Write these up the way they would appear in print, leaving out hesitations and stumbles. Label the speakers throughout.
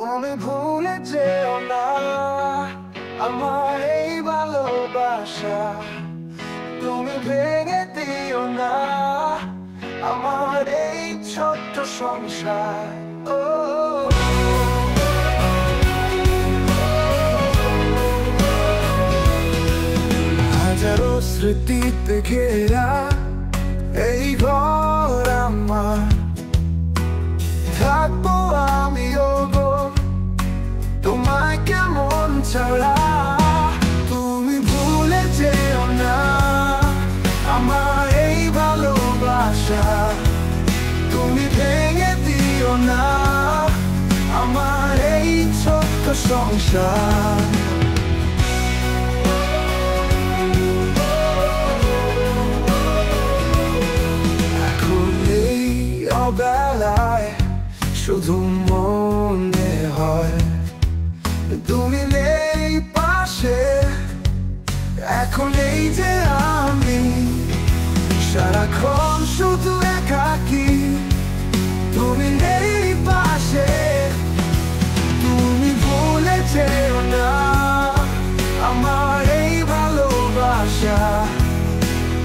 Speaker 1: তুমি ভুলে যেও না আমার এই ভালোবাসা, তুমি ভেঙে দিও না আমার এই ছোট্ট সংসার। ও হাজারো স্মৃতিতে ঘেরা এই ঘর আমার, থাকবো আমিও গো তোমায় কেমন ছাড়া। তুমি ভুলে যেও না আমার এই ভালোবাসা, তুমি ভেঙে দিও না আমার এই ছোট্ট সংসার। এখন এই অবেলায় শুধু মনে হয় তুমি নেই পাশে। এখন এই যে আমি সারাক্ষণ শুধু একাকী, তুমি নেই পাশে। তুমি ভুলে যেও না আমার এই ভালোবাসা,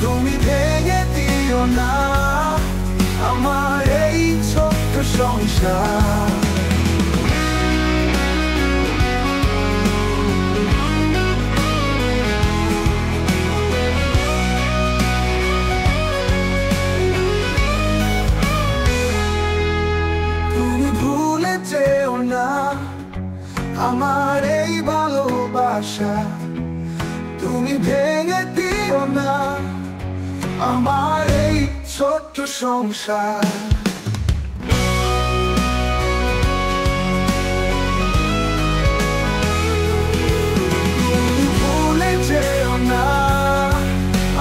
Speaker 1: তুমি ভেঙে দিও না আমার এই ছোট্ট সংসার। যেও না আমার এই ভালোবাসা, তুমি ভেঙে দিও না আমার এই ছোট্ট সংসার। তুমি ভুলে যেও না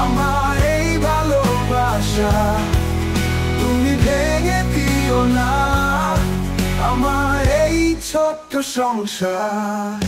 Speaker 1: আমার এই ভালোবাসা, তুমি ভেঙে দিও না আমার এই ছোট্ট সংসার।